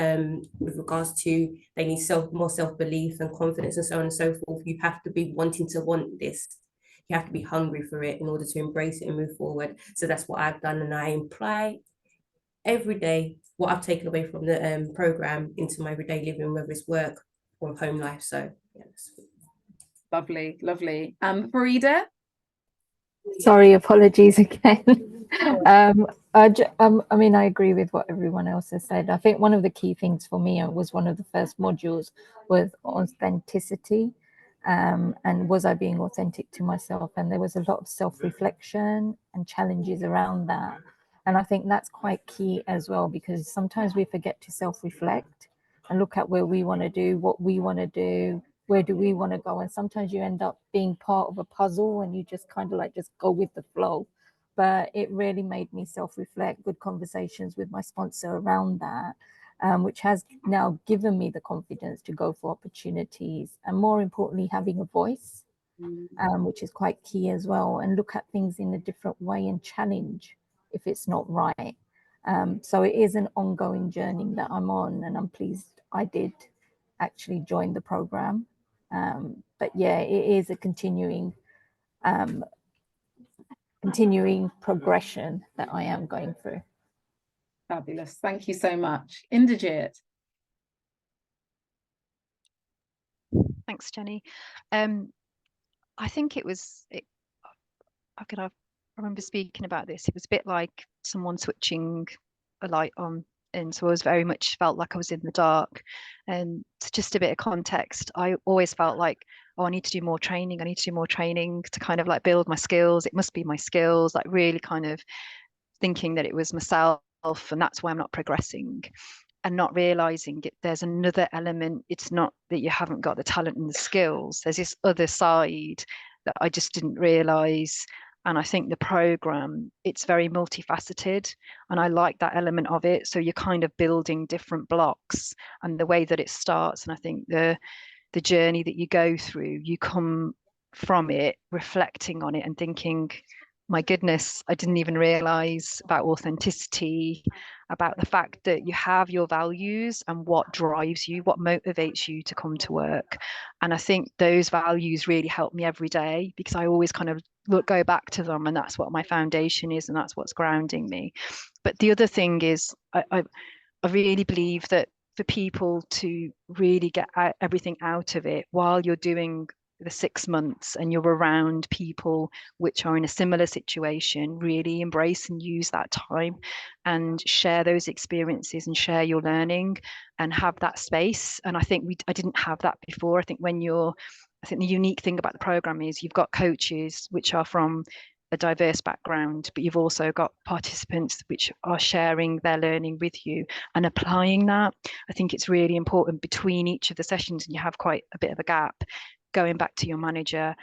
with regards to they need more self-belief and confidence and so on and so forth. You have to be wanting to want this. You have to be hungry for it in order to embrace it and move forward. So that's what I've done, and I apply every day what I've taken away from the program into my everyday living, whether it's work or home life. So yes. Lovely, lovely. Farida? Sorry, apologies again. I mean, I agree with what everyone else has said. I think one of the key things for me was one of the first modules was authenticity. And was I being authentic to myself? And there was a lot of self-reflection and challenges around that. And I think that's quite key as well, because sometimes we forget to self-reflect and look at where we want to do, what we want to do, where do we want to go. And sometimes you end up being part of a puzzle and you just kind of like just go with the flow. But it really made me self-reflect, good conversations with my sponsor around that, which has now given me the confidence to go for opportunities, and more importantly, having a voice, which is quite key as well, and look at things in a different way and challenge if it's not right. So it is an ongoing journey that I'm on, and I'm pleased I did actually join the program. But yeah, it is a continuing progression that I am going through. Fabulous. Thank you so much. Indrajit. Thanks, Jenny. I think how can I remember speaking about this. It was a bit like someone switching a light on. And so I was very much felt like I was in the dark. And just a bit of context, I always felt like, oh, I need to do more training. I need to do more training to kind of like build my skills. It must be my skills, like really kind of thinking that it was myself and that's why I'm not progressing, and not realizing there's another element. It's not that you haven't got the talent and the skills. There's this other side that I just didn't realize. And I think the program, it's very multifaceted, and I like that element of it. So you're kind of building different blocks, and the way that it starts, and I think the journey that you go through, you come from it reflecting on it and thinking, my goodness, I didn't even realize about authenticity, about the fact that you have your values and what drives you, what motivates you to come to work. And I think those values really help me every day, because I always kind of go back to them, and that's what my foundation is, and that's what's grounding me. But the other thing is, I really believe that for people to really get everything out of it while you're doing the 6 months and you're around people which are in a similar situation, really embrace and use that time and share those experiences and share your learning and have that space. And I think I didn't have that before. I think the unique thing about the program is you've got coaches which are from a diverse background, but you've also got participants which are sharing their learning with you and applying that. I think it's really important between each of the sessions, and you have quite a bit of a gap, going back to your manager,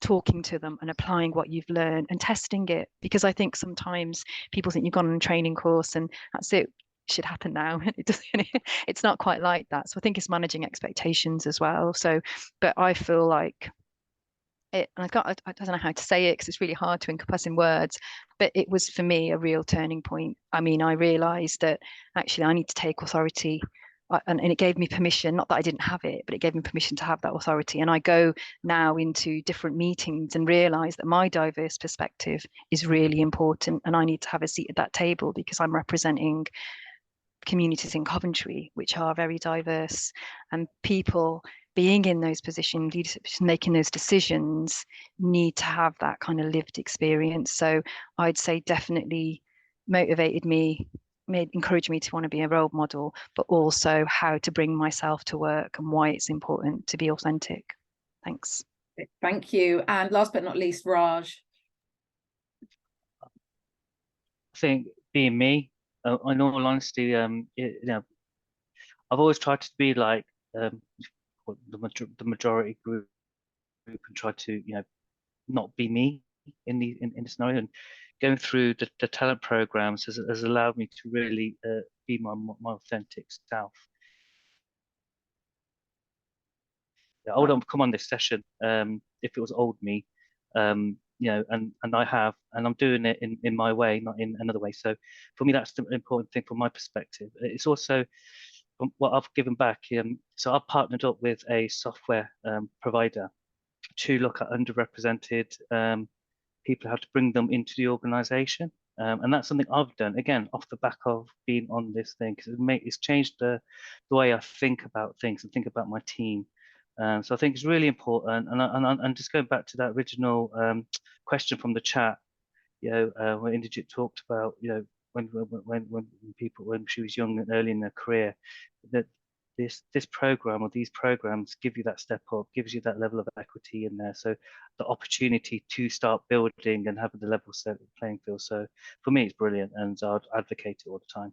talking to them and applying what you've learned and testing it. Because I think sometimes people think you've gone on a training course and that's it, should happen now. It's not quite like that. So I think it's managing expectations as well. So, but I feel like it, and I don't know how to say it because it's really hard to encompass in words, but it was for me a real turning point. I mean, I realized that actually I need to take authority, and it gave me permission, not that I didn't have it, but it gave me permission to have that authority. And I go now into different meetings and realize that my diverse perspective is really important, and I need to have a seat at that table because I'm representing communities in Coventry which are very diverse, and people being in those positions, leadership, making those decisions, need to have that kind of lived experience. So I'd say definitely motivated me, encouraged me to want to be a role model, but also how to bring myself to work and why it's important to be authentic. Thanks. Thank you. And last but not least, Raj. I think being me, in all honesty, you know, I've always tried to be like the majority group and try to, you know, not be me in the scenario. And going through the talent programs has allowed me to really be my authentic self. I would have come on this session if it was old me, you know, and I have, and I'm doing it in my way, not in another way. So for me, that's the important thing from my perspective. It's also what I've given back. So I've partnered up with a software provider to look at underrepresented people, how to bring them into the organization. And that's something I've done, again, off the back of being on this thing, because it's changed the way I think about things and think about my team. So I think it's really important. And just going back to that original question from the chat, you know, when Indigit talked about, you know, when she was young and early in her career, that this program or these programs give you that step up, gives you that level of equity in there. So the opportunity to start building and having the level set playing field. So for me, it's brilliant, and I'd advocate it all the time.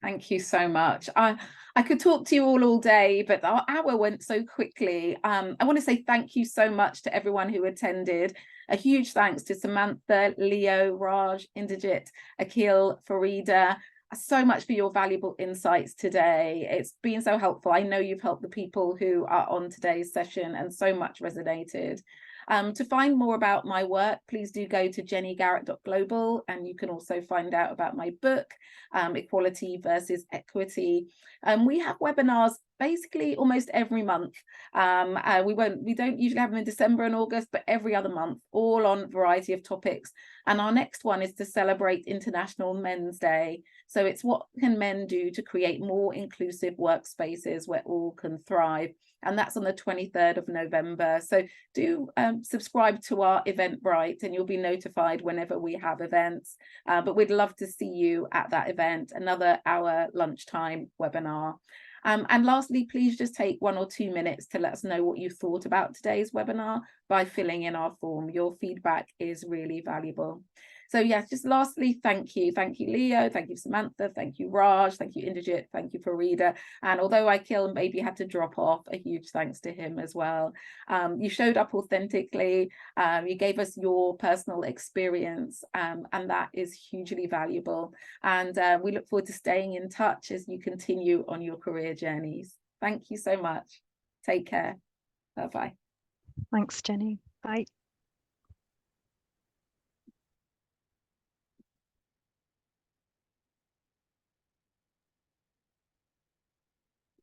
Thank you so much. I could talk to you all day, but our hour went so quickly. I want to say thank you so much to everyone who attended. A huge thanks to Samantha, Leo, Raj, Indigit, Akhil, Farida, so much for your valuable insights today. It's been so helpful. I know you've helped the people who are on today's session, and so much resonated. To find more about my work, please do go to jennygarrett.global, and you can also find out about my book, Equality versus Equity. We have webinars basically almost every month. We don't usually have them in December and August, but every other month, all on a variety of topics. And our next one is to celebrate International Men's Day. So it's what can men do to create more inclusive workspaces where all can thrive. And that's on the 23rd of November. So do subscribe to our Eventbrite and you'll be notified whenever we have events. But we'd love to see you at that event, another hour lunchtime webinar. And lastly, please just take 1 or 2 minutes to let us know what you thought about today's webinar by filling in our form. Your feedback is really valuable. So yes, just lastly, thank you. Thank you, Leo. Thank you, Samantha. Thank you, Raj. Thank you, Indrajit. Thank you, Farida. And although Akhil maybe had to drop off, a huge thanks to him as well. You showed up authentically. You gave us your personal experience, and that is hugely valuable. And we look forward to staying in touch as you continue on your career journeys. Thank you so much. Take care. Bye-bye. Thanks, Jenny. Bye.